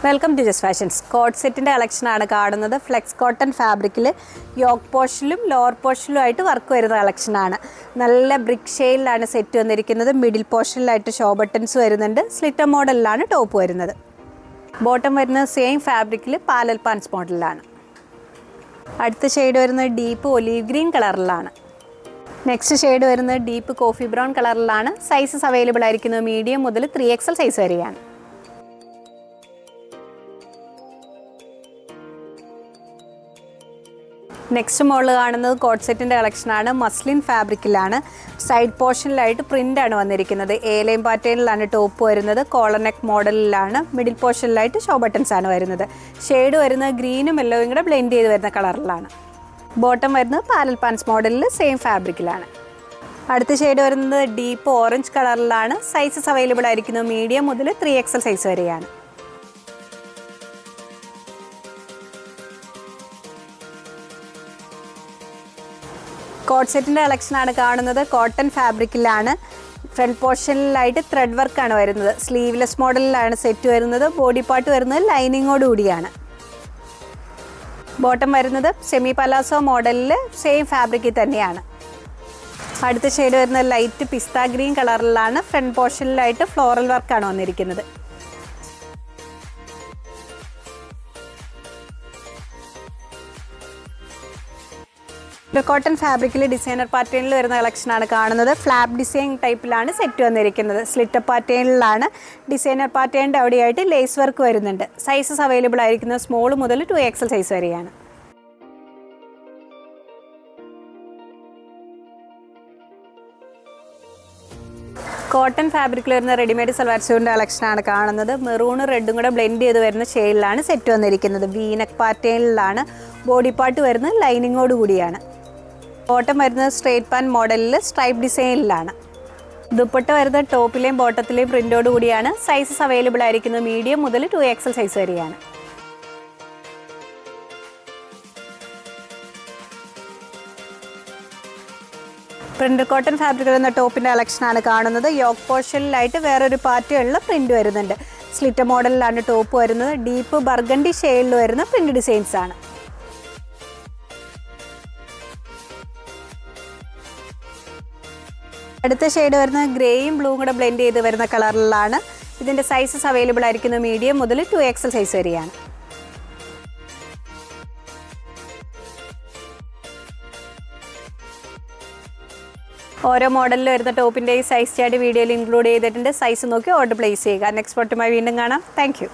Welcome to Just Fashions. Coat സെറ്റിൻ്റെ കളക്ഷനാണ് കാണുന്നത്. ഫ്ലെക്സ് കോട്ടൺ ഫാബ്രിക്കിൽ യോക്ക് പോർഷനിലും ലോവർ പോർഷനിലും ആയിട്ട് വർക്ക് വരുന്ന കളക്ഷനാണ്. നല്ല ബ്രിക്ക് ഷെയ്ഡിലാണ് സെറ്റ് വന്നിരിക്കുന്നത്. മിഡിൽ പോർഷനിലായിട്ട് ഷോ ബട്ടൺസ് വരുന്നുണ്ട്. സ്ലിറ്റർ മോഡലിലാണ് ടോപ്പ് വരുന്നത്. ബോട്ടം വരുന്നത് സെയിം ഫാബ്രിക്കിൽ പാലൽ പാൻസ് മോഡലിലാണ്. അടുത്ത ഷെയ്ഡ് വരുന്നത് ഡീപ്പ് ഒലീവ് ഗ്രീൻ കളറിലാണ്. നെക്സ്റ്റ് ഷെയ്ഡ് വരുന്നത് ഡീപ്പ് കോഫി ബ്രൗൺ കളറിലാണ്. സൈസസ് അവൈലബിൾ ആയിരിക്കുന്നത് മീഡിയം മുതൽ 3XL സൈസ് വരെയാണ്. നെക്സ്റ്റ് മോഡൽ കാണുന്നത് കോട്ട് സെറ്റിൻ്റെ കളക്ഷനാണ്. മസ്ലിൻ ഫാബ്രിക്കിലാണ്. സൈഡ് പോർഷനിലായിട്ട് പ്രിൻ്റാണ് വന്നിരിക്കുന്നത്. ലൈൻ പാറ്റേണിലാണ് ടോപ്പ് വരുന്നത്. കോളർ നെക്ക് മോഡലിലാണ്. മിഡിൽ പോർഷനിലായിട്ട് ഷോ ബട്ടൺസ് ആണ് വരുന്നത്. ഷെയ്ഡ് വരുന്നത് ഗ്രീനും യെല്ലോയും കൂടെ ബ്ലെൻഡ് ചെയ്ത് വരുന്ന കളറിലാണ്. ബോട്ടം വരുന്നത് പാലൽ പാൻസ് മോഡലിൽ സെയിം ഫാബ്രിക്കിലാണ്. അടുത്ത ഷെയ്ഡ് വരുന്നത് ഡീപ്പ് ഓറഞ്ച് കളറിലാണ്. സൈസസ് അവൈലബിൾ ആയിരിക്കുന്നത് മീഡിയം മുതൽ 3XL സൈസ് വരെയാണ്. കോട്ട് സെറ്റിൻ്റെ കളക്ഷനാണ് കാണുന്നത്. കോട്ടൺ ഫാബ്രിക്കിലാണ്. ഫ്രണ്ട് പോർഷനിലായിട്ട് ത്രെഡ് വർക്കാണ് വരുന്നത്. സ്ലീവ്ലെസ് മോഡലിലാണ് സെറ്റ് വരുന്നത്. ബോഡി പാർട്ട് വരുന്നത് ലൈനിങ്ങോട് കൂടിയാണ്. ബോട്ടം വരുന്നത് സെമി പലാസോ മോഡലിൽ സെയിം ഫാബ്രിക്കിൽ തന്നെയാണ്. അടുത്ത ഷെയ്ഡ് വരുന്നത് ലൈറ്റ് പിസ്ത ഗ്രീൻ കളറിലാണ്. ഫ്രണ്ട് പോർഷനിലായിട്ട് ഫ്ലോറൽ വർക്കാണ് വന്നിരിക്കുന്നത്. കോട്ടൺ ഫാബ്രിക്കിൽ ഡിസൈനർ പാറ്റേണിൽ വരുന്ന കളക്ഷനാണ് കാണുന്നത്. ഫ്ലാപ്പ് ഡിസൈൻ ടൈപ്പിലാണ് സെറ്റ് വന്നിരിക്കുന്നത്. സ്ലിറ്റർ പാറ്റേണിലാണ്. ഡിസൈനർ പാറ്റേണിൻ്റെ അവിടെയായിട്ട് ലേസ് വർക്ക് വരുന്നുണ്ട്. സൈസസ് അവൈലബിൾ ആയിരിക്കുന്നത് സ്മോൾ മുതൽ 2XL സൈസ് വരെയാണ്. കോട്ടൺ ഫാബ്രിക്കിൽ വരുന്ന റെഡിമെയ്ഡ് സൽവാർ സ്യൂട്ടിൻ്റെ കളക്ഷനാണ് കാണുന്നത്. മെറൂണും റെഡും കൂടെ ബ്ലെൻഡ് ചെയ്ത് വരുന്ന ഷെയ്ഡിലാണ് സെറ്റ് വന്നിരിക്കുന്നത്. വീനക്ക് പാറ്റേണിലാണ്. ബോഡി പാർട്ട് വരുന്നത് ലൈനിങ്ങോട് കൂടിയാണ്. ബോട്ടം വരുന്നത് സ്ട്രേറ്റ് പാൻ മോഡലിൽ സ്ട്രൈപ്പ് ഡിസൈനിലാണ്. ദുപ്പട്ട വരുന്നത് ടോപ്പിലെയും ബോട്ടത്തിലെയും പ്രിൻ്റോട് കൂടിയാണ്. സൈസസ് അവൈലബിൾ ആയിരിക്കുന്നത് മീഡിയം മുതൽ 2XL സൈസ് വരെയാണ്. പ്രിൻ്റഡ് കോട്ടൺ ഫാബ്രിക് വരുന്ന ടോപ്പിൻ്റെ കളക്ഷനാണ് കാണുന്നത്. യോക്ക് പോർഷനിലായിട്ട് വേറൊരു പാറ്റേണിൽ പ്രിൻ്റ് വരുന്നുണ്ട്. സ്ലിറ്റർ മോഡലിലാണ് ടോപ്പ് വരുന്നത്. ഡീപ്പ് ബർഗണ്ടി ഷെയ്ഡിൽ വരുന്ന പ്രിൻ്റ് ഡിസൈൻസ് ആണ്. അടുത്ത ഷെയ്ഡ് വരുന്നത് ഗ്രേയും ബ്ലൂവും കൂടെ ബ്ലെൻഡ് ചെയ്ത് വരുന്ന കളറിലാണ്. ഇതിൻ്റെ സൈസസ് അവൈലബിൾ ആയിരിക്കുന്നത് മീഡിയം മുതൽ 2XL സൈസ് വരെയാണ്. ഓരോ മോഡലിൽ വരുന്ന ടോപ്പിൻ്റെ സൈസ് ചാർട്ട് വീഡിയോയിൽ ഇൻക്ലൂഡ് ചെയ്തിട്ടുണ്ട്. സൈസ് നോക്കി ഓർഡർ പ്ലേസ് ചെയ്യുക. നെക്സ്റ്റ് ഫോട്ടോമായി വീണ്ടും കാണാം. താങ്ക്